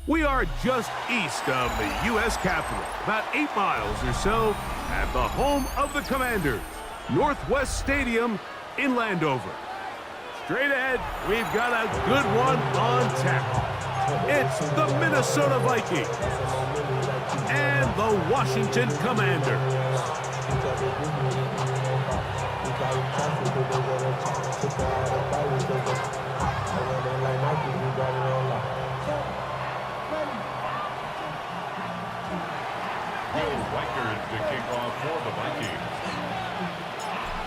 We are just east of the U.S. Capitol, about 8 miles or so, at the home of the Commanders, Northwest Stadium in Landover. Straight ahead, we've got a good one on tap. It's the Minnesota Vikings and the Washington Commanders. To kick off for the Vikings.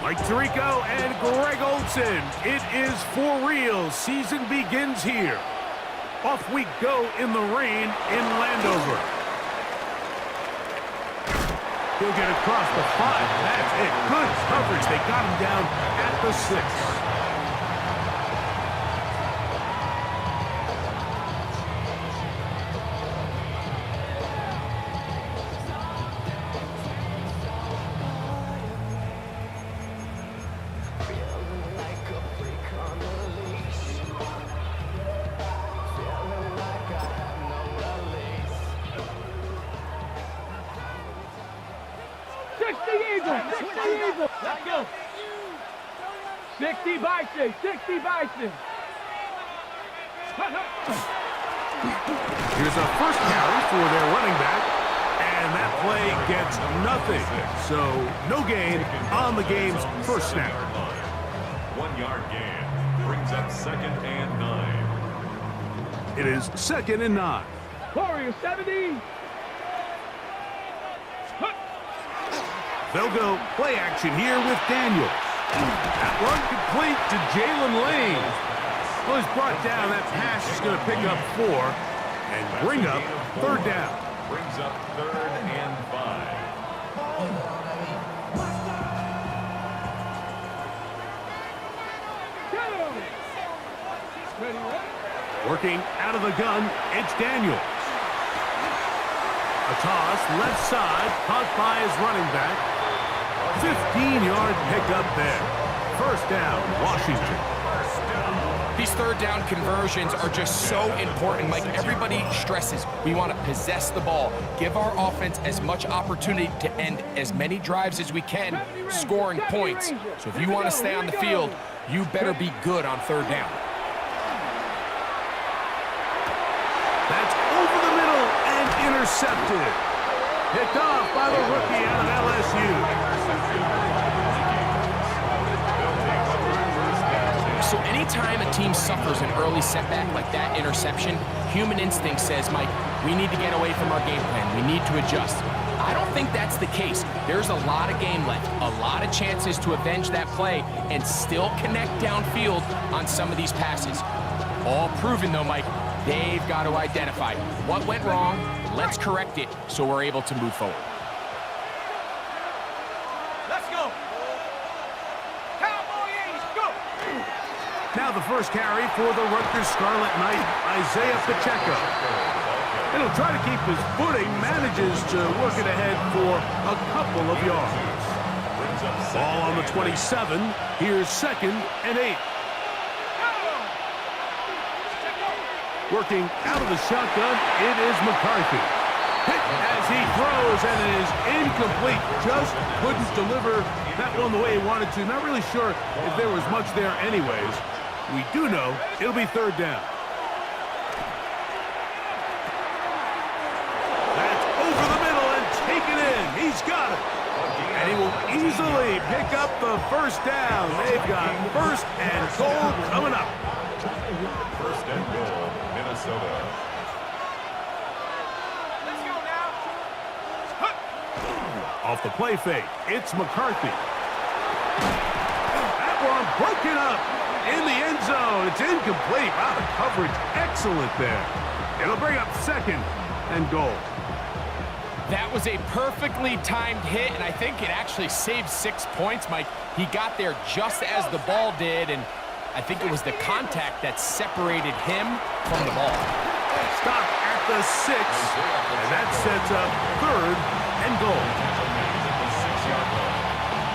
Mike Tirico and Greg Olsen. It is for real. Season begins here. Off we go in the rain in Landover. He'll get across the 5. That's it. Good coverage. They got him down at the 6. Let's go. 60 Bison, 60 Bison. Here's a first carry for their running back, and that play gets nothing. So no gain on the game's first snap. 1 yard gain brings up 2nd and 9. It is 2nd and 9. Warrior 70. They'll go play action here with Daniels. That run complete to Jalen Lane. Well, he's brought down. That pass is going to pick up 4 and bring up 3rd down. Brings up 3rd and 5. Working out of the gun, it's Daniels. A toss, left side, caught by his running back. 15-yard pickup there. 1st down, Washington. These 3rd down conversions are just so important. Like everybody stresses, we want to possess the ball, give our offense as much opportunity to end as many drives as we can, scoring points. So if you want to stay on the field, you better be good on 3rd down. That's over the middle and intercepted. Picked off by the rookie out of LSU. So anytime a team suffers an early setback like that interception, human instinct says, Mike, we need to get away from our game plan. We need to adjust. I don't think that's the case. There's a lot of game left, a lot of chances to avenge that play and still connect downfield on some of these passes. All proven, though, Mike, they've got to identify what went wrong, let's correct it so we're able to move forward. Now the first carry for the Rutgers Scarlet Knight, Isaiah Pacheco. And he'll try to keep his footing, manages to work it ahead for a couple of yards. Ball on the 27. Here's 2nd and 8. Working out of the shotgun, it is McCarthy. Hit as he throws, and it is incomplete. Just couldn't deliver that one the way he wanted to. Not really sure if there was much there anyways. We do know it'll be 3rd down. That's over the middle and taken in. He's got it. And he will easily pick up the 1st down. They've got 1st and goal coming up. 1st and goal, Minnesota. Let's go now. Off the play fake, it's McCarthy. That one broken up in the end zone. It's incomplete. Wow, the coverage excellent there. It'll bring up 2nd and goal. That was a perfectly timed hit, and I think it actually saved 6 points, Mike. He got there just as the ball did, and I think it was the contact that separated him from the ball. Stop at the 6, and that sets up 3rd and goal. At the 6-yard line.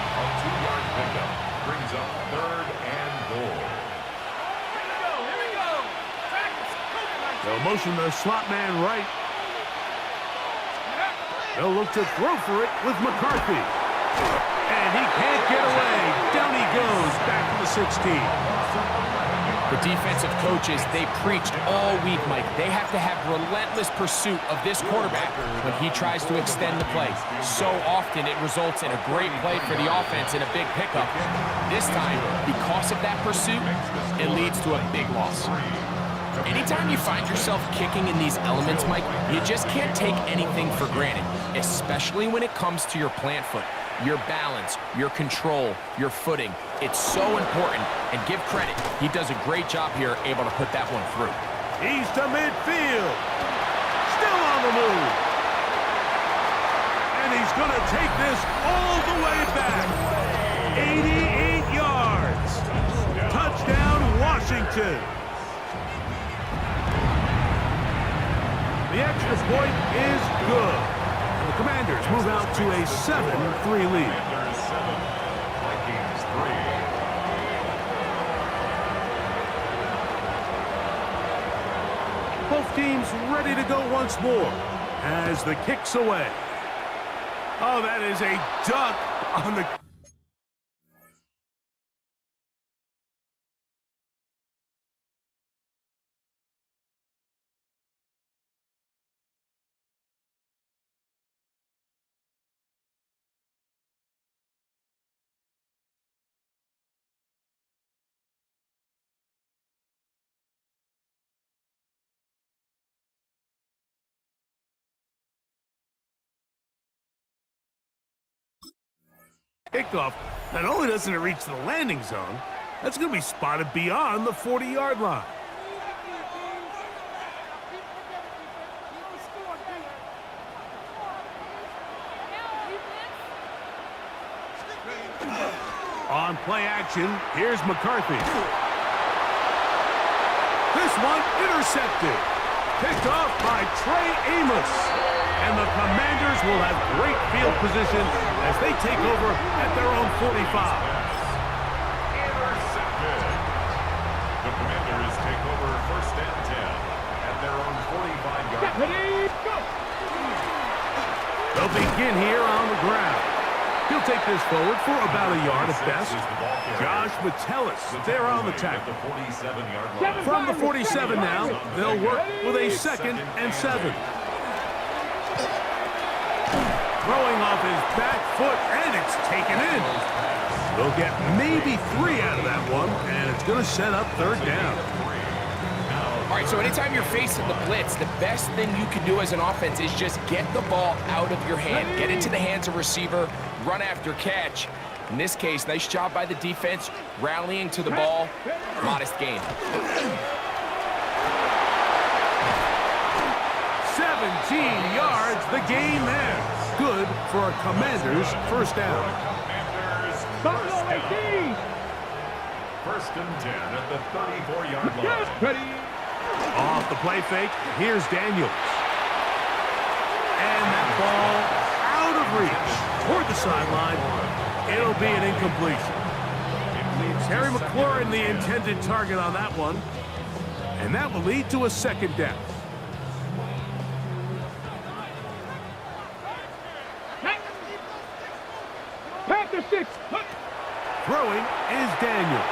A 2-yard pickup brings up 3rd and goal. Here we go. They'll motion the slot man right. They'll look to throw for it with McCarthy. And he can't get away. Down he goes, back to the 16. The defensive coaches, they preached all week, Mike. They have to have relentless pursuit of this quarterback when he tries to extend the play. So often it results in a great play for the offense and a big pickup. This time, because of that pursuit, it leads to a big loss. Anytime you find yourself kicking in these elements, Mike, you just can't take anything for granted, especially when it comes to your plant foot, your balance, your control, your footing. It's so important, and give credit. He does a great job here, able to put that one through. He's to midfield. Still on the move. And he's going to take this all the way back. 88 yards. Touchdown, Washington. The extra point is good. The Commanders move out to a 7-3 lead. Commanders 7, Vikings 3. Both teams ready to go once more as the kick's away. Oh, that is a duck on the... Kickoff, not only doesn't it reach the landing zone, that's going to be spotted beyond the 40-yard line. On play action, here's McCarthy. This one intercepted. Picked off by Trey Amos. And the Commanders will have great field position as they take over at their own 45. Intercepted. The Commanders take over 1st and 10 at their own 45-yard line. Ready, go. They'll begin here on the ground. He'll take this forward for about a yard at best. Josh Metellus there on the tackle. At the 47-yard line. From the 47 now, they'll work with a 2nd and 7. Throwing off his back foot, and it's taken in. They'll get maybe 3 out of that one, and it's going to set up 3rd down. All right, so anytime you're facing the blitz, the best thing you can do as an offense is just get the ball out of your hand, get into the hands of receiver, run after catch. In this case, nice job by the defense, rallying to the ball, modest gain. 17 yards, the gain there. Good for a Commanders 1st down. Commanders Buffalo 18. First and 10 at the 34-yard line. Ready. Off the play fake, here's Daniels. And that ball out of reach toward the sideline. It'll be an incompletion. Terry McLaurin, the intended target on that one. And that will lead to a second down. Panther 6. Throwing is Daniels.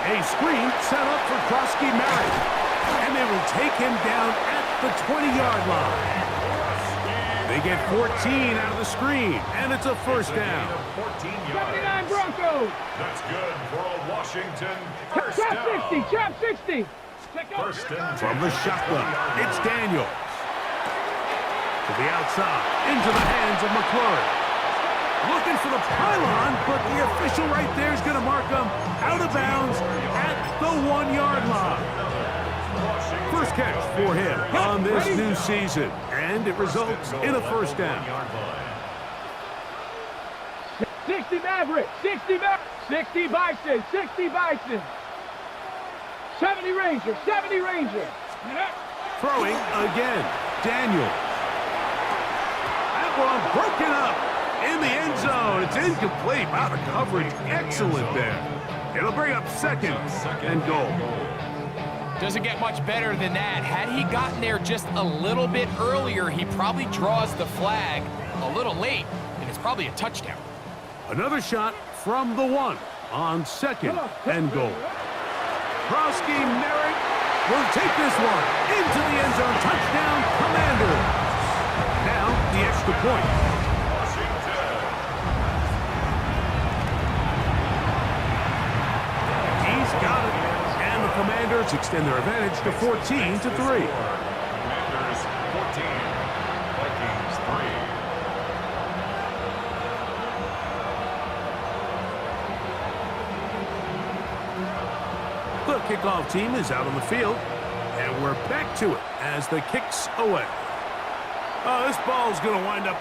A screen set up for Krosky Merritt. And they will take him down at the 20-yard line. They get 14 out of the screen, and it's a first down. 14 79 yards. Broncos. That's good for a Washington first Trap down. 60. Trap 60. First and 10. From the shotgun, it's Daniels. To the outside, into the hands of McLaurin. Looking for the pylon, but the official right there is going to mark him out of bounds at the 1-yard line. First catch for him on this new season, and it results in a first down. 60 Maverick. 60 Maverick. 60 Bison. 60 Bison. 70 Ranger. 70 Ranger. Throwing again, Daniel. That one broken up in the end zone. It's incomplete. Wow, the coverage excellent there. It'll bring up second and goal. Doesn't get much better than that. Had he gotten there just a little bit earlier, he probably draws the flag a little late, and it's probably a touchdown. Another shot from the 1 on second and goal. Krosky Merritt will take this one into the end zone. Touchdown, Commanders. Now the extra point. He's got it. And the Commanders extend their advantage to 14-3. Commanders 14, Vikings 3. The kickoff team is out on the field, and we're back to it as the kick's away. Oh, this ball's going to wind up...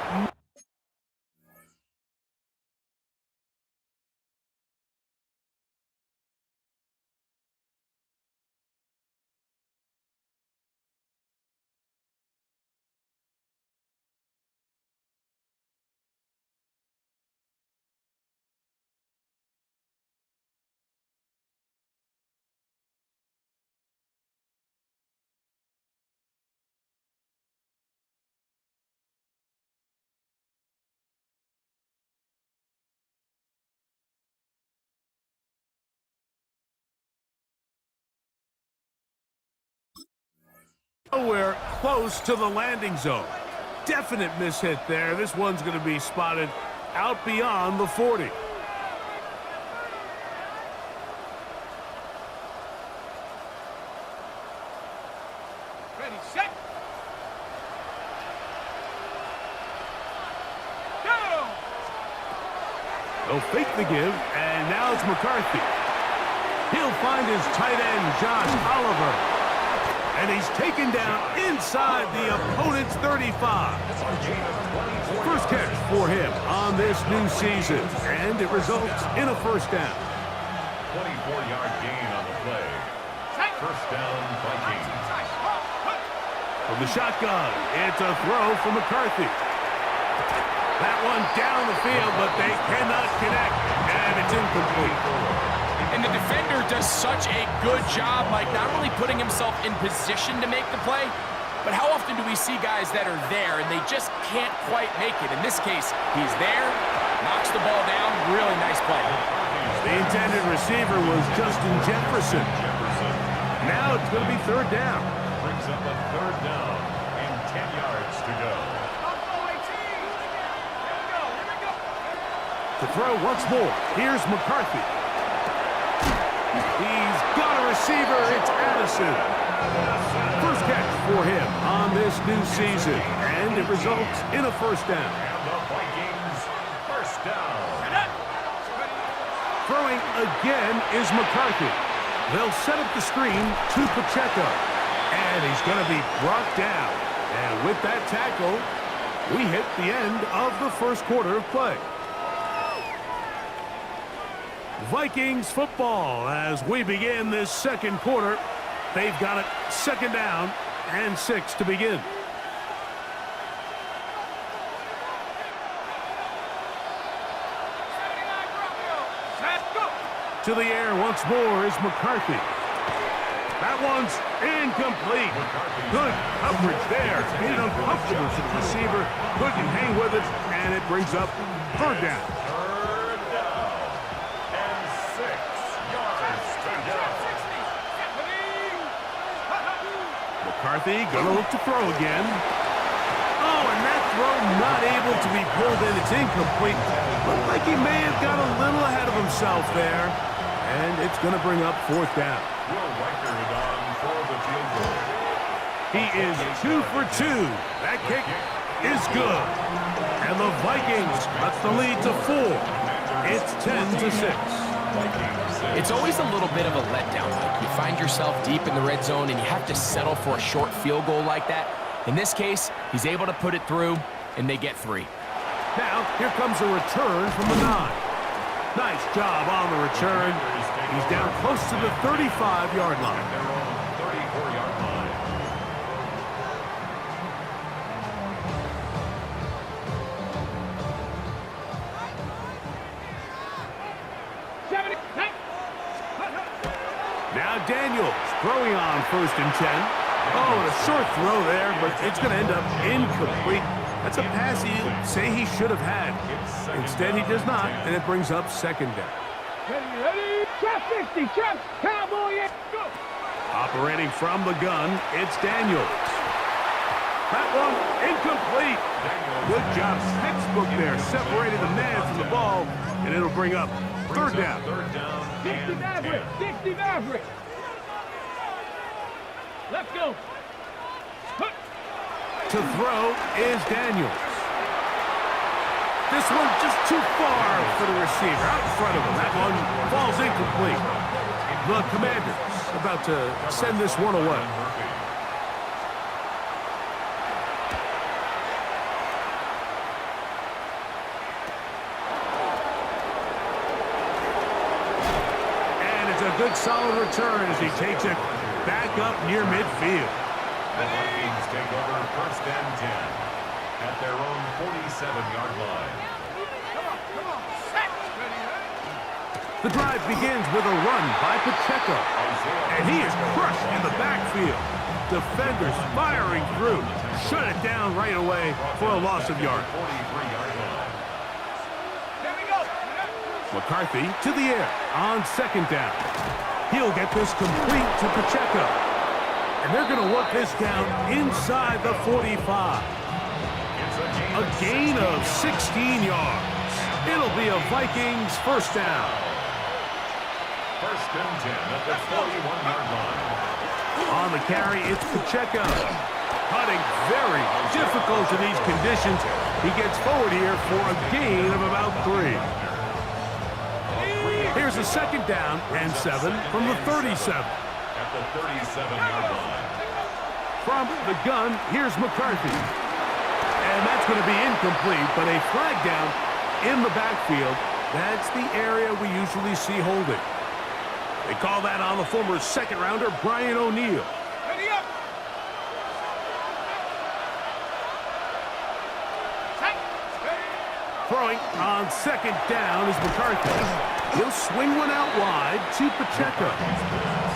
Nowhere close to the landing zone. Definite mishit there. This one's going to be spotted out beyond the 40. Ready, set. Go! They'll fake the give, and now it's McCarthy. He'll find his tight end, Josh Oliver. And he's taken down inside the opponent's 35. First catch for him on this new season, and it results in a first down. 24-yard gain on the play. First down, Vikings. From the shotgun, it's a throw from McCarthy. That one down the field, but they cannot connect, and it's incomplete. And the defender does such a good job, Mike, not only putting himself in position to make the play, but how often do we see guys that are there and they just can't quite make it? In this case, he's there, knocks the ball down, really nice play. The intended receiver was Justin Jefferson. Now it's going to be third down. Brings up a third down and 10 yards to go. To throw once more, here's McCarthy. He's got a receiver, it's Addison. First catch for him on this new season, and it results in a first down. And the Vikings first down. Throwing again is McCarthy. They'll set up the screen to Pacheco, and he's going to be brought down. And with that tackle, we hit the end of the first quarter of play. Vikings football as we begin this second quarter. They've got it second down and 6 to begin. To the air once more is McCarthy. That one's incomplete. Good coverage there. Made it uncomfortable for the receiver. Couldn't hang with it, and it brings up third down. Third down and 6 yards to go. McCarthy gonna look to throw again. Oh, and that throw not able to be pulled in. It's incomplete. Looked like he may have got a little ahead of himself there. And it's going to bring up fourth down. Will Riker on for the field goal. He is 2 for 2. That kick is good. And the Vikings cut the lead to 4. It's 10 to 6. It's always a little bit of a letdown. Like you find yourself deep in the red zone and you have to settle for a short field goal like that. In this case, he's able to put it through, and they get 3. Now, here comes a return from the 9. Nice job on the return. He's down close to the 35-yard line. Their own 34-yard line. Now Daniels throwing on 1st and 10. Oh, and a short throw there, but it's going to end up incomplete. That's a pass he'll say he should have had. Instead, he does not, and it brings up second down. Ready? Trap 60, trap, cowboy, go! Operating from the gun, it's Daniels. That one incomplete. Good job, textbook there, separating the man from the ball, and it'll bring up third down. 60 Maverick, 60 Maverick. Let's go. To throw is Daniels. This one just too far for the receiver, out in front of him. That one falls incomplete. The Commanders about to send this one away. And it's a good solid return as he takes it back up near midfield. The Vikings take over 1st and 10 at their own 47-yard line. Come on, set. The drive begins with a run by Pacheco. And he is crushed in the backfield. Defenders firing through. Shut it down right away for a loss of yard. 43-yard line. There we go. McCarthy to the air on second down. He'll get this complete to Pacheco. And they're going to work this down inside the 45. A gain of 16 yards. It'll be a Vikings first down. 1st and 10 at the 41-yard line. On the carry, it's Pacheco. Cutting very difficult in these conditions. He gets forward here for a gain of about 3. Here's a second down and 7 from the 37. At the 37-yard line. From the gun, here's McCarthy. And that's going to be incomplete, but a flag down in the backfield. That's the area we usually see holding. They call that on the former second-rounder, Brian O'Neill. Ready up. Set. Throwing on second down is McCarthy. He'll swing one out wide to Pacheco.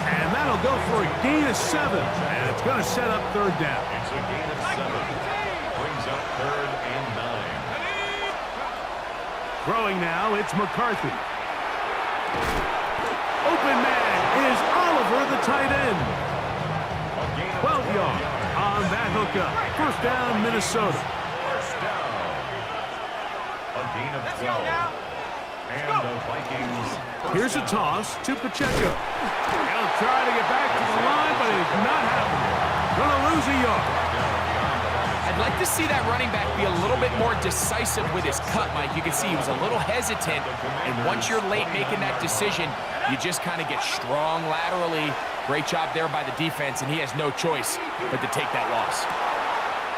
And that'll go for a gain of 7. And it's going to set up third down. It's a gain of 7. Brings up 3rd and 9. Throwing now, it's McCarthy. Open man is Oliver, the tight end. 12 yards on that hookup. First down, Minnesota. First down. A gain of 12. And the Vikings. Here's a toss to Pacheco. He'll try to get back to the line, but it's not happening. Gonna lose a yard. I'd like to see that running back be a little bit more decisive with his cut, Mike. You can see he was a little hesitant, and once you're late making that decision, you just kind of get strong laterally. Great job there by the defense, and he has no choice but to take that loss.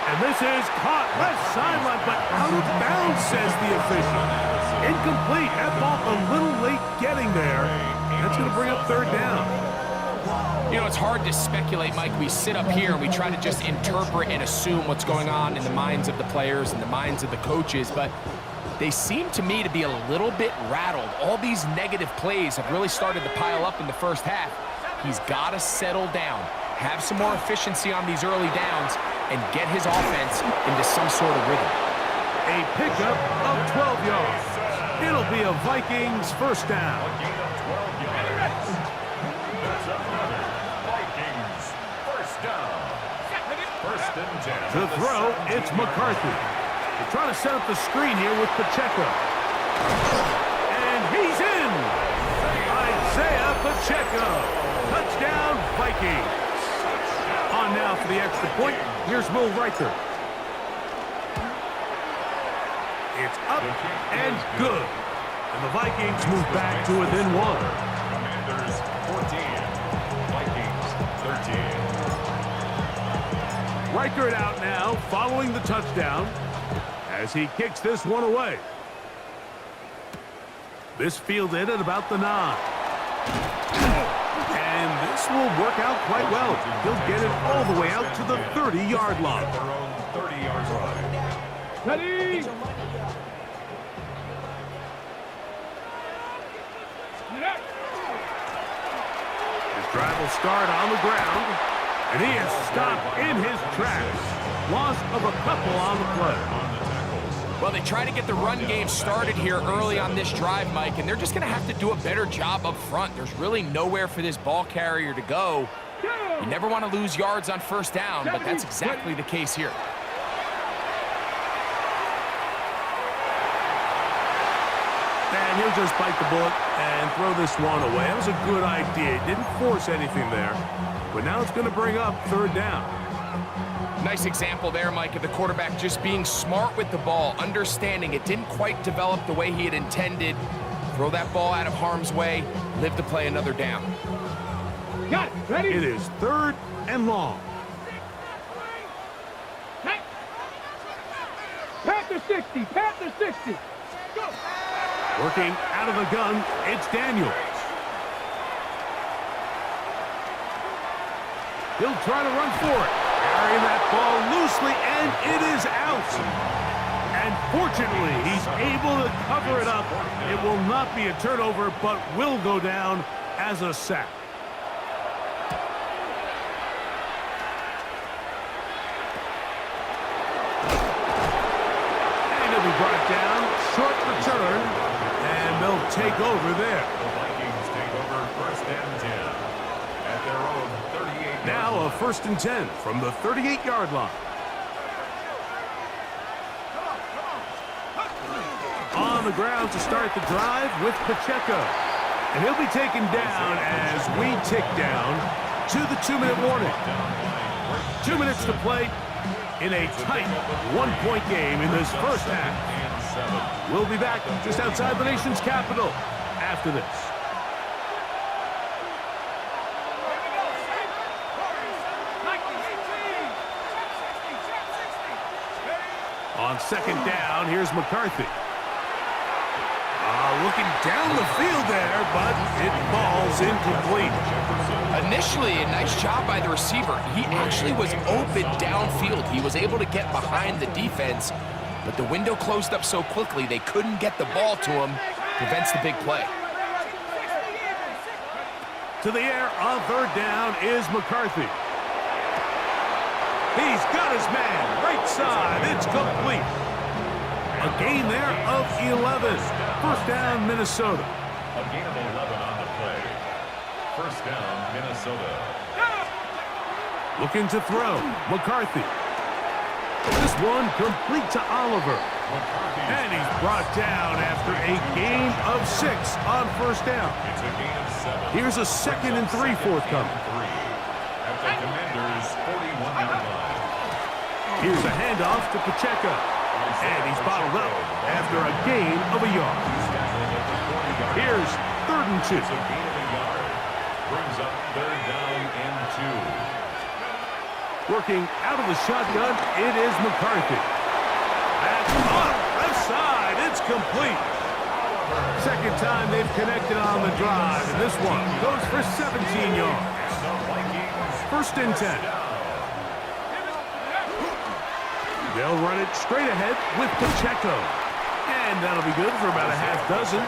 And this is caught left sideline, but out of bounds, says the official. Incomplete. That ball a little late getting there. That's going to bring up third down. You know, it's hard to speculate, Mike. We sit up here and we try to just interpret and assume what's going on in the minds of the players and the minds of the coaches, but they seem to me to be a little bit rattled. All these negative plays have really started to pile up in the first half. He's got to settle down, have some more efficiency on these early downs, and get his offense into some sort of rhythm. A pickup of 12 yards. It'll be a Vikings first down. A gain of 12 yards. That's another Vikings first down. First and 10. To throw, it's McCarthy. They're trying to set up the screen here with Pacheco. And he's in! Isaiah Pacheco. Touchdown, Vikings. On now for the extra point. Here's Will Riker. It's up and good. And the Vikings move back to within one. Commanders 14. Vikings 13. Riker it out now, following the touchdown, as he kicks this one away. This fielded at about the 9. And this will work out quite well. He'll get it all the way out to the 30-yard line. At their own 30-yard line. Ready? His drive will start on the ground, and he is stopped in his tracks. Loss of a couple on the play. Well, they try to get the run game started here early on this drive, Mike, and they're just going to have to do a better job up front. There's really nowhere for this ball carrier to go. You never want to lose yards on first down, but that's exactly the case here. And he'll just bite the bullet and throw this one away. That was a good idea. He didn't force anything there, but now it's going to bring up third down. Nice example there, Mike, of the quarterback just being smart with the ball, understanding it didn't quite develop the way he had intended. Throw that ball out of harm's way, live to play another down. Got it. Ready? It is third and long. Panther 60. Panther 60. Go. Working out of the gun, it's Daniels. He'll try to run for it. Carrying that ball loosely, and it is out. And fortunately, he's able to cover it up. It will not be a turnover, but will go down as a sack. And he'll be brought down. Short return, and they'll take over there. The Vikings take over first and 10 at their own 38. Now a first and 10 from the 38-yard line. On the ground to start the drive with Pacheco. And he'll be taken down as we tick down to the 2-minute warning. 2 minutes to play in a tight one-point game in this first half. We'll be back just outside the nation's capital after this. On second down, here's McCarthy. Looking down the field there, but it falls incomplete. Initially, a nice job by the receiver. He actually was open downfield. He was able to get behind the defense, but the window closed up so quickly they couldn't get the ball to him. Prevents the big play. To the air on third down is McCarthy. He's got his man, right side, it's complete. A gain there of 11. First down, Minnesota. A gain of 11 on the play. First down, Minnesota. Looking to throw, McCarthy. This one complete to Oliver. And he's brought down after a gain of 6 on first down. It's a gain of 7. Here's a 2nd and 3 forthcoming. At the Commanders' 41-yard line. Here's a handoff to Pacheco. And he's bottled up after a gain of a yard. Here's 3rd and 2. It's a gain of a yard. Brings up third down and 2. Working out of the shotgun, it is McCarthy. That's off left side. It's complete. Second time they've connected on the drive, and this one goes for 17 yards. First and 10. They'll run it straight ahead with Pacheco. And that'll be good for about a half dozen.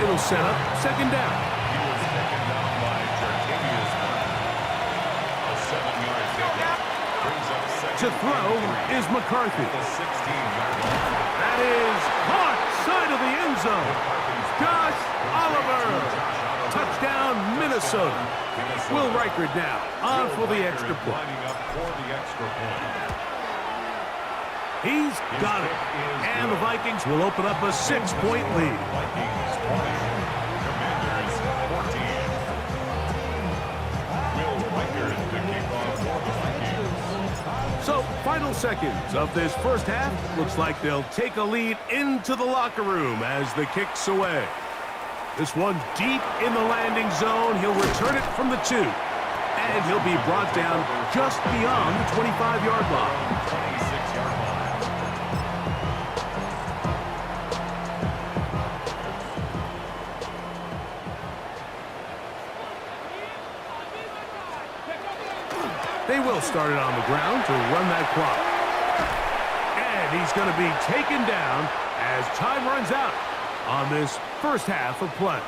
It'll set up second down. He was taken down by Jartavius White. A 7-yard pickup brings up second. To throw is McCarthy. The 16-yard line. That is caught side of the end zone. Josh Oliver. Touchdown, Minnesota. Will Reichard now on for the extra point. Lining up for the extra point. He's got it. And the Vikings will open up a 6-point lead. Vikings 20. Commanders 14. Will Reichard to kick off for the Vikings. So, final seconds of this first half. Looks like they'll take a lead into the locker room as the kick's away. This one's deep in the landing zone. He'll return it from the 2. And he'll be brought down just beyond the 25-yard line. 26-yard line. They will start it on the ground to run that clock. And he's going to be taken down as time runs out on this first half of play.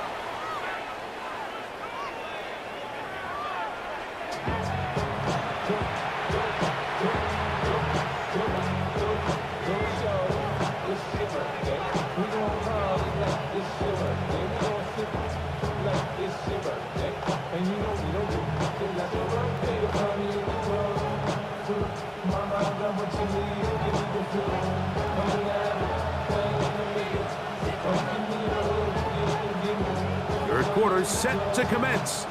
Third quarter set to commence.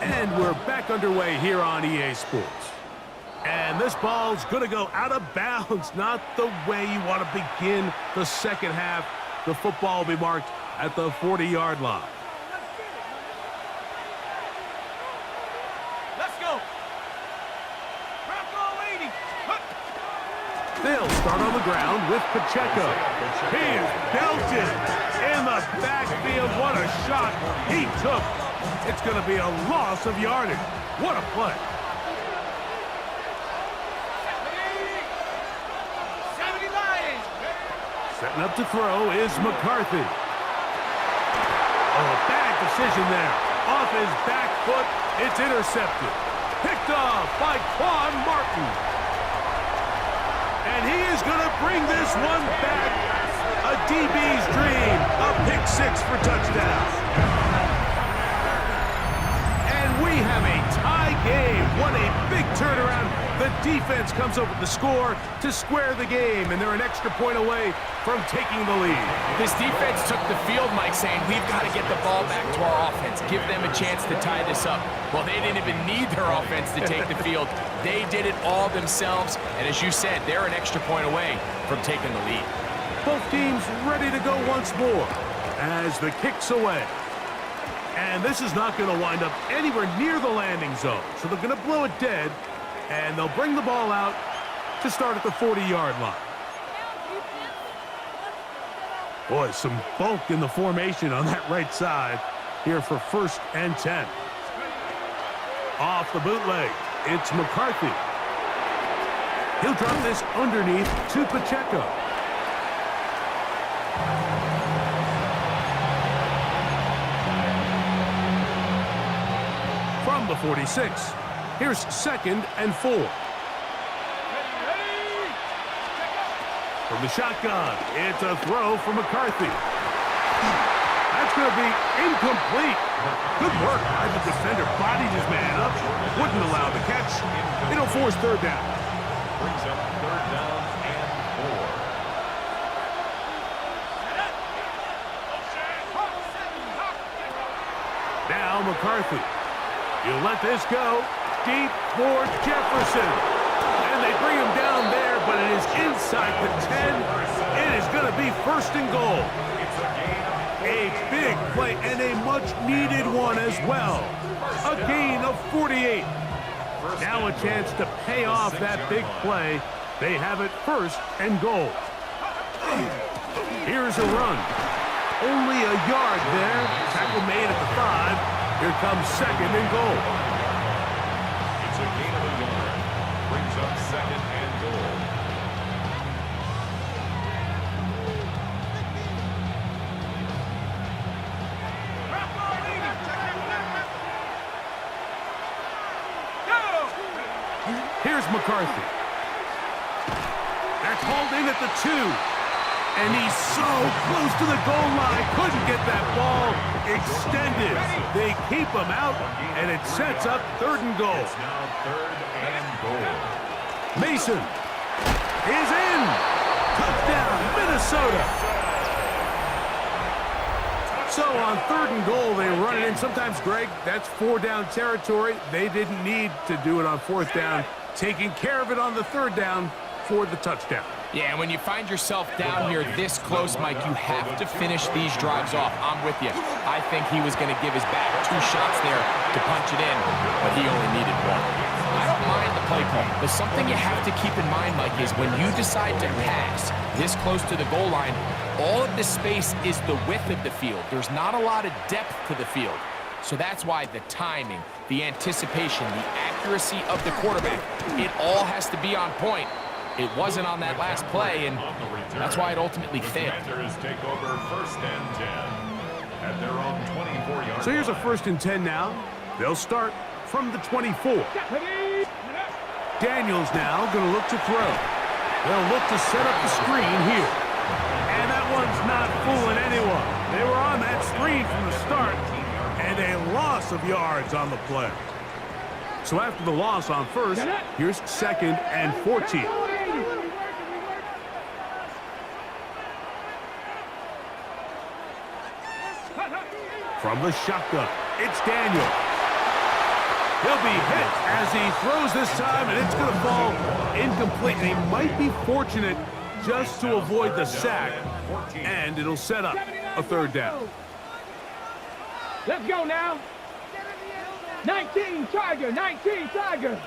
And we're back underway here on EA Sports. And this ball's going to go out of bounds. Not the way you want to begin the second half. The football will be marked at the 40-yard line. Let's go. They'll start on the ground with Pacheco. He is belted in the backfield. What a shot he took. It's going to be a loss of yardage. What a play. Setting up to throw is McCarthy. Oh, a bad decision there. Off his back foot, it's intercepted. Picked off by Quan Martin. And he is going to bring this one back. A DB's dream. A pick six for touchdown. And we have a tie game. What a big turnaround. The defense comes up with the score to square the game, and they're an extra point away from taking the lead. This defense took the field, Mike, saying we've got to get the ball back to our offense, give them a chance to tie this up. Well, they didn't even need their offense to take the field. They did it all themselves, and as you said, they're an extra point away from taking the lead. Both teams ready to go once more as the kick's away. And this is not going to wind up anywhere near the landing zone, so they're going to blow it dead, and they'll bring the ball out to start at the 40-yard line. Boy, some bulk in the formation on that right side here for 1st and 10. Off the bootleg, it's McCarthy. He'll drop this underneath to Pacheco. From the 46, here's 2nd and 4. From the shotgun, it's a throw for McCarthy. That's going to be incomplete. Good work by the defender. Bodied his man up. Wouldn't allow the catch. It'll force 3rd down. Brings up 3rd down and 4. Now McCarthy. You let this go. Deep for Jefferson. And they bring him down there, but it is inside the 10. It is going to be 1st and goal. A big play and a much-needed one as well. A gain of 48. Now a chance to pay off that big play. They have it 1st and goal. Here's a run. Only a yard there. Tackle made at the 5. Here comes second and goal. It's a gain of a yard. Brings up second and goal. Here's McCarthy. That's hauled in at the 2. And he's so close to the goal line. Couldn't get that ball extended. They keep him out, and it sets up third and goal. It's now third and goal. Mason is in. Touchdown, Minnesota. So on third and goal, they run it in. Sometimes, Greg, that's 4-down territory. They didn't need to do it on 4th down. Taking care of it on the 3rd down for the touchdown. Yeah, and when you find yourself down here this close, Mike, you have to finish these drives off. I'm with you. I think he was going to give his back 2 shots there to punch it in, but he only needed 1. I don't mind the play call, but something you have to keep in mind, Mike, is when you decide to pass this close to the goal line, all of the space is the width of the field. There's not a lot of depth to the field. So that's why the timing, the anticipation, the accuracy of the quarterback, it all has to be on point. It wasn't on that last play, and that's why it ultimately failed. Commanders take over first and 10 at their own 24-yard. So here's a 1st and 10 now. They'll start from the 24. Daniels now going to look to throw. They'll look to set up the screen here. And that one's not fooling anyone. They were on that screen from the start, and a loss of yards on the play. So after the loss on 1st, here's 2nd and 14. From the shotgun, it's Daniel. He'll be hit as he throws this time, and it's going to fall incomplete. They might be fortunate just to avoid the sack, and it'll set up a 3rd down. Let's go now. 19 Tiger, 19 Tiger.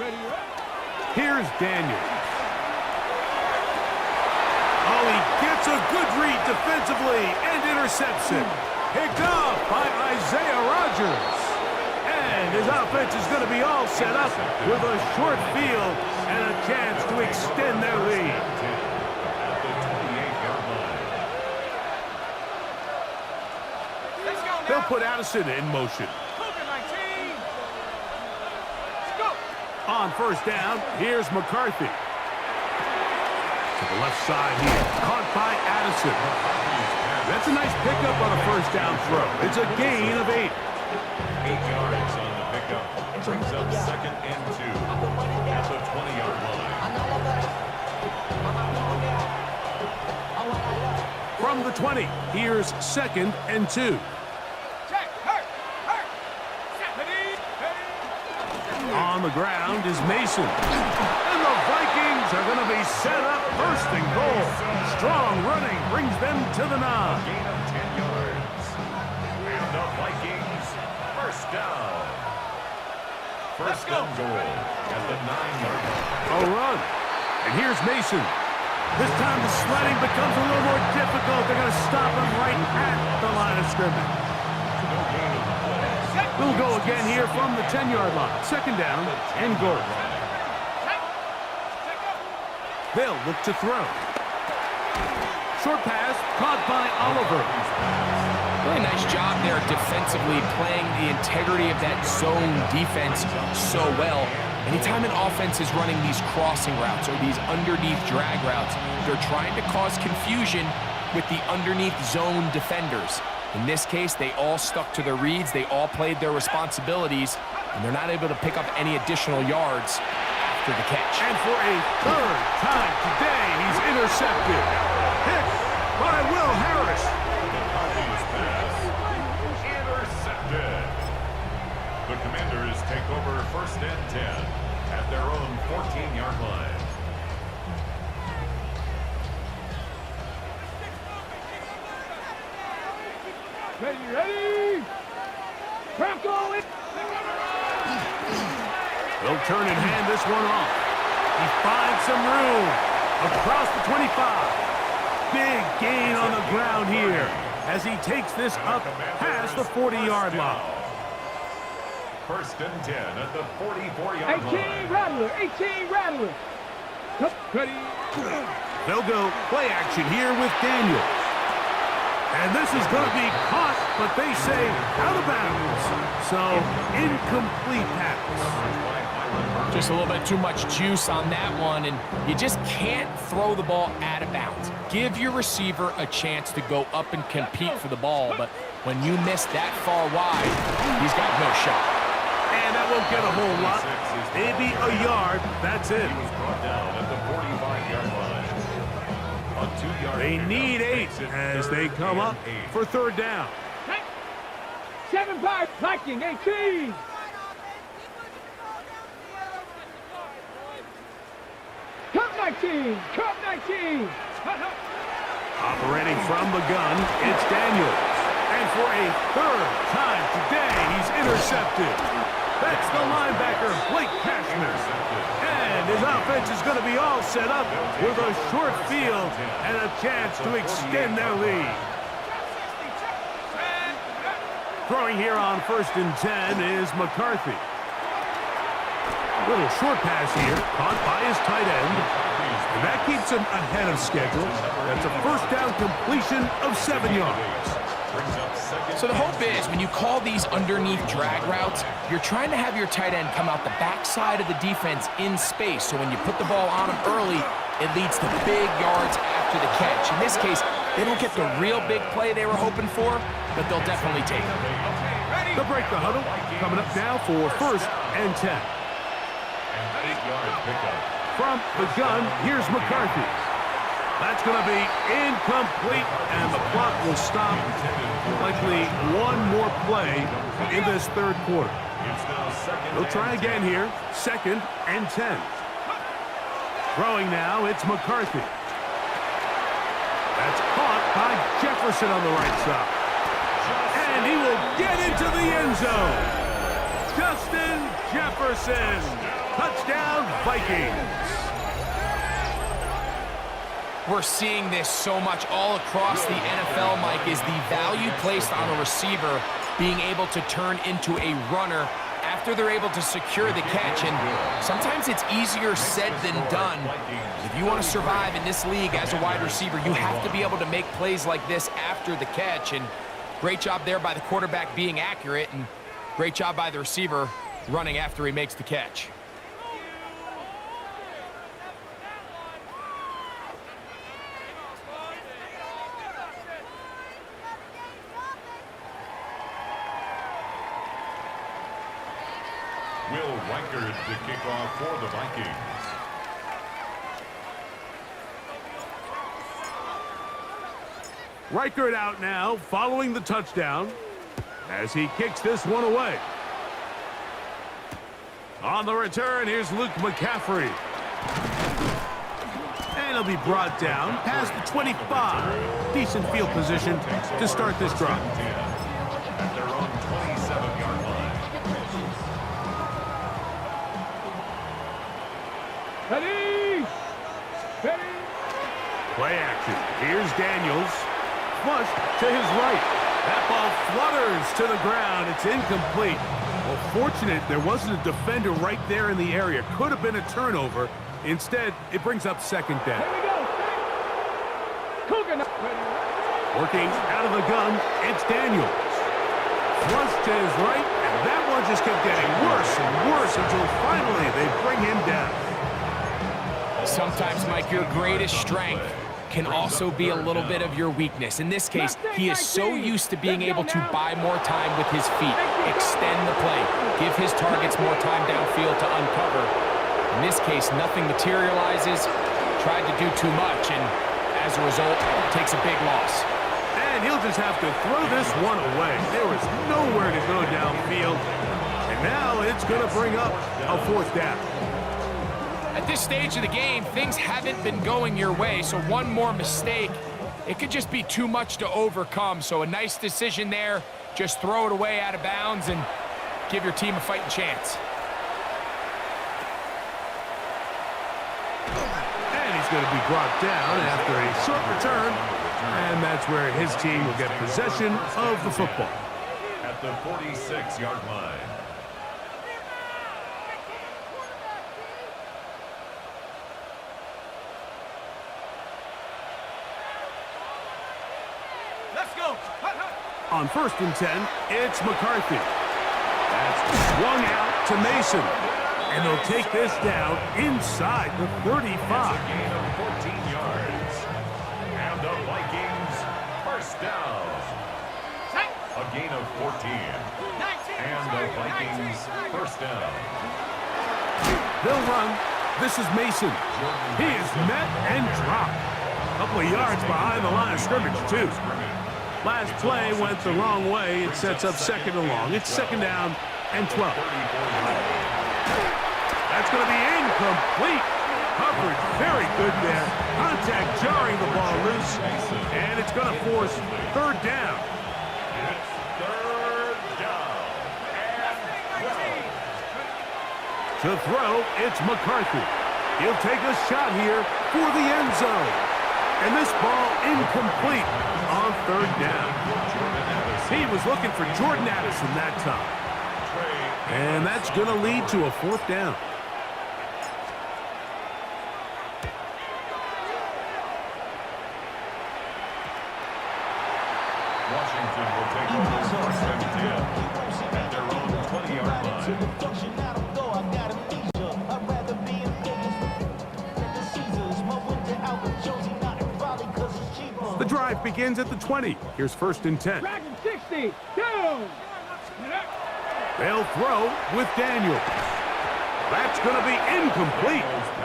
Ready up. Here's Daniel. Oh, he gets a good read defensively and intercepts it. Picked off by Isaiah Rodgers. And his offense is going to be all set up with a short field and a chance to extend their lead. They'll put Addison in motion. On 1st down, here's McCarthy. To the left side here, caught by Addison. That's a nice pickup on a 1st down throw. It's a gain of 8. 8 yards on the pickup. Brings up 2nd and 2 at the 20-yard line. From the 20, here's 2nd and 2. On the ground is Mason. And the Vikings are going to be set up 1st and goal. Strong running brings them to the 9. Gain of 10 yards. And the Vikings, 1st down. 1st and goal at the 9-yard line. A run. And here's Mason. This time the sledding becomes a little more difficult. They're going to stop him right at the line of scrimmage. No gain of the play. We'll go again here from the 10-yard line. 2nd down and goal. They'll look to throw. Short pass caught by Oliver. Really nice job there defensively, playing the integrity of that zone defense so well. Anytime an offense is running these crossing routes or these underneath drag routes, they're trying to cause confusion with the underneath zone defenders. In this case, they all stuck to their reads, they all played their responsibilities, and they're not able to pick up any additional yards after the catch. And for a 3rd time today, he's intercepted. Picked by Will Harris. McCarthy's pass. Intercepted. The Commanders take over 1st and 10 at their own 14-yard line. Ready? Crackle it. They'll turn and hand this one off. He finds some room across the 25. big gain on the ground here as he takes this up past the 40-yard line. First and 10 at the 44-yard 18 line. Rattler, 18 Rattler. Ready. They'll go play action here with Daniel. And this is going to be caught, but they say out of bounds. So, incomplete pass. Just a little bit too much juice on that one, and you just can't throw the ball out of bounds. Give your receiver a chance to go up and compete for the ball, but when you miss that far wide, he's got no shot. And that won't get a whole lot. Maybe a yard. That's it. He was brought down at the 45-yard line. A 2-yard They pickup need 8 makes it as third they come and up 8. for third down. 7-5 Viking, 18. Cup 19, Cup 19. Operating from the gun, it's Daniels. And for a third time today, he's intercepted. That's the linebacker, Blake Cashman. And his offense is going to be all set up with a short field and a chance to extend their lead. Throwing here on first and 10 is McCarthy. Little short pass here, caught by his tight end. And that keeps him ahead of schedule. That's a first down completion of 7 yards. So the hope is when you call these underneath drag routes, you're trying to have your tight end come out the backside of the defense in space. So when you put the ball on him early, it leads to big yards after the catch. In this case, they don't get the real big play they were hoping for, but they'll definitely take it. They'll break the huddle. Coming up now for first and 10. An 8-yard pickup. From the gun, here's McCarthy. That's going to be incomplete, and the clock will stop. Likely one more play in this third quarter. It's now second. They'll try again here. Second and 10. Throwing now, it's McCarthy. That's caught by Jefferson on the right side. And he will get into the end zone. Justin Jefferson. Touchdown, Vikings. We're seeing this so much all across the NFL, Mike, is the value placed on a receiver being able to turn into a runner after they're able to secure the catch. And sometimes it's easier said than done. If you want to survive in this league as a wide receiver, you have to be able to make plays like this after the catch. And great job there by the quarterback being accurate, and great job by the receiver running after he makes the catch. Will Reichard to kick off for the Vikings. Reichard out now, following the touchdown, as he kicks this one away. On the return, here's Luke McCaffrey. And he'll be brought down past the 25. Decent field position to start this drive. At their own 27-yard line. Ready. Ready. Play action. Here's Daniels. Flush to his right. That ball flutters to the ground. It's incomplete. Well, fortunate there wasn't a defender right there in the area. Could have been a turnover. Instead, it brings up second down. Here we go. Cougar. Working out of the gun, it's Daniels. Flush to his right, and that one just kept getting worse and worse until finally they bring him down. Sometimes, Mike, your greatest strength can also be a little bit of your weakness. In this case, he is so used to being able to buy more time with his feet, extend the play, give his targets more time downfield to uncover. In this case, nothing materializes, tried to do too much, and as a result, takes a big loss. And he'll just have to throw this one away. There was nowhere to go downfield. And now it's going to bring up a fourth down. At this stage of the game, things haven't been going your way, so one more mistake, it could just be too much to overcome. So a nice decision there. Just throw it away out of bounds and give your team a fighting chance. And he's going to be brought down after a short return, and that's where his team will get possession of the football. At the 46-yard line. Let's go. On 1st and 10, it's McCarthy. That's swung out to Mason. And they'll take this down inside the 35. It's a gain of 14 yards. And the Vikings, first down. A gain of 14. And the Vikings, first down. They'll run. This is Mason. He is met and dropped. A couple of yards behind the line of scrimmage, too. Last play went the wrong way. It sets up 2nd and long. It's 2nd down and 12. That's going to be incomplete. Coverage very good there. Contact jarring the ball loose. And it's going to force 3rd down. It's 3rd down and 12. To throw, it's McCarthy. He'll take a shot here for the end zone. And this ball incomplete on 3rd down. He was looking for Jordan Addison that time. And that's going to lead to a 4th down. Washington will take over 1st and 10 at their own 20-yard line. The drive begins at the 20. Here's 1st and 10. Dragon 60. Down. They'll throw with Daniel. That's going to be incomplete.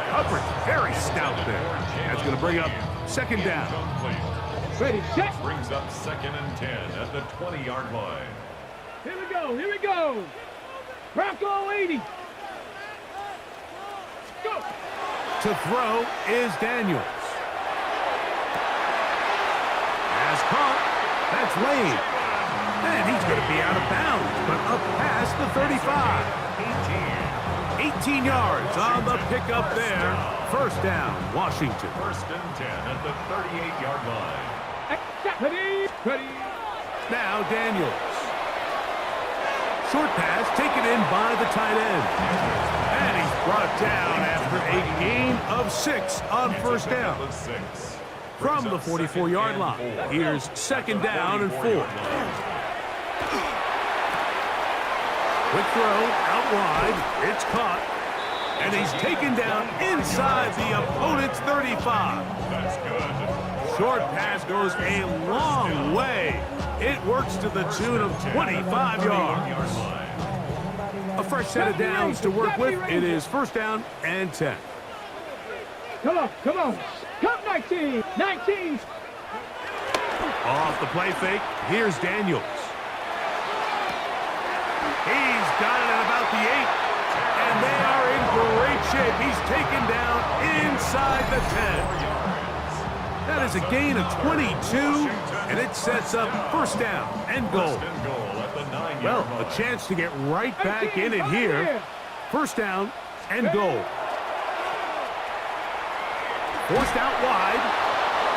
Coverage very stout there. That's going to bring up 2nd down. Ready, set. Brings up 2nd and 10 at the 20-yard line. Here we go. Here we go. Bronco 80. Go. To throw is Daniels. Has caught. That's Lane. And he's going to be out of bounds, but up past the 35. 18 yards on the pickup there. 1st down, Washington. 1st and 10 at the 38-yard line. Ready. Now Daniels. Short pass taken in by the tight end. And he's brought down after a gain of 6 on 1st down. From the 44-yard line, here's 2nd down and 4. Quick throw out wide. It's caught. And he's taken down inside the opponent's 35. That's good. Short pass goes a long way. It works to the tune of 25 yards. A fresh set of downs to work with. It is 1st down and 10. Come on. Come 19. 19. Off the play fake, here's Daniels. He's got it at about the 8. And they are in great shape. He's taken down inside the 10. That is a gain of 22, and it sets up 1st down and goal. Well, a chance to get right back in it here. 1st down and goal. Forced out wide,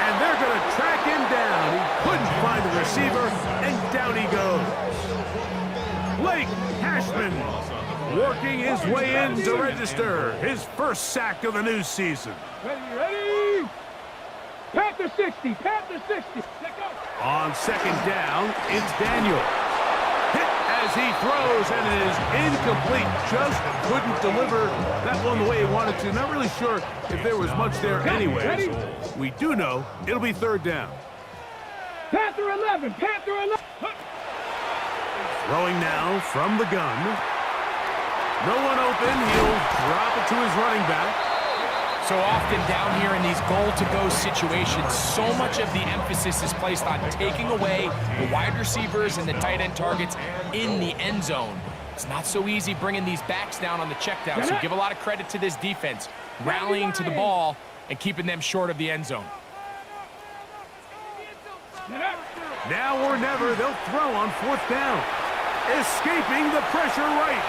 and they're going to track him down. He couldn't find the receiver, and down he goes. Blake Cashman working his way in to register his 1st sack of the new season. Ready. Panther 60. Panther 60. On 2nd down, it's Daniel. Hit as he throws, and it is incomplete. Just couldn't deliver that one the way he wanted to. Not really sure if there was much there anyways. We do know it'll be 3rd down. Panther 11. Panther 11. Throwing now from the gun. No one open. He'll drop it to his running back. So often down here in these goal-to-go situations, so much of the emphasis is placed on taking away the wide receivers and the tight end targets in the end zone. It's not so easy bringing these backs down on the check down, so give a lot of credit to this defense, rallying to the ball and keeping them short of the end zone. Now or never, they'll throw on 4th down. Escaping the pressure right.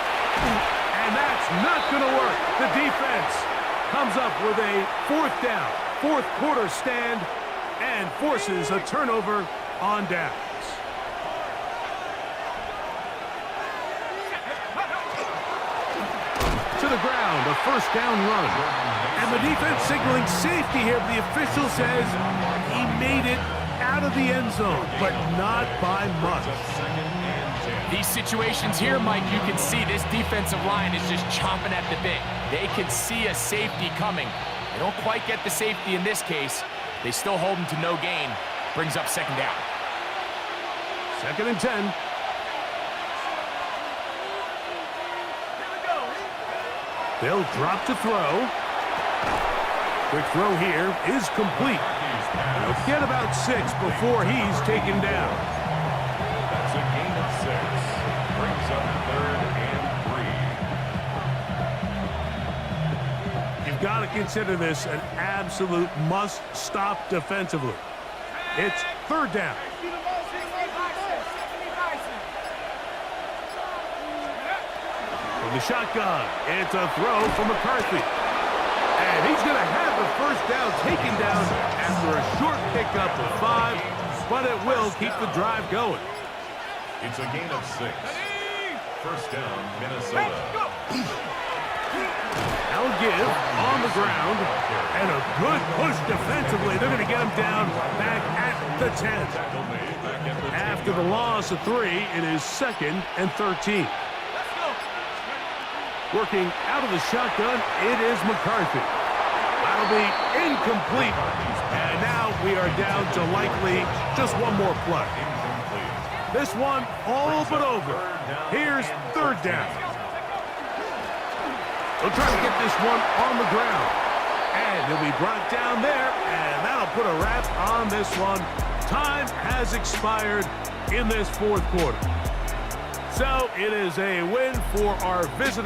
And that's not going to work. The defense comes up with a 4th down. fourth quarter stand and forces a turnover on downs. To the ground, a first down run. And the defense signaling safety here. The official says he made it out of the end zone, but not by much. These situations here, Mike, you can see this defensive line is just chomping at the bit. They can see a safety coming. They don't quite get the safety in this case. They still hold him to no gain. Brings up second down. 2nd and 10. They'll drop to throw. Quick throw here is complete. They'll get about 6 before he's taken down. That's a gain of 6. Brings up 3rd and 3. You've got to consider this an absolute must-stop defensively. It's 3rd down. From the shotgun, it's a throw from McCarthy. And he's going to have the first down taken down after a short pickup of 5, but it will keep the drive going. It's a gain of 6. First down, Minnesota. Now give on the ground, and a good push defensively. They're going to get him down back at the 10. After the loss of 3, it is 2nd and 13. Working out of the shotgun, it is McCarthy. That'll be incomplete. And now we are down to likely just one more play. This one all but over. Here's 3rd down. They'll try to get this one on the ground. And he'll be brought down there, and that'll put a wrap on this one. Time has expired in this 4th quarter. So it is a win for our visitors.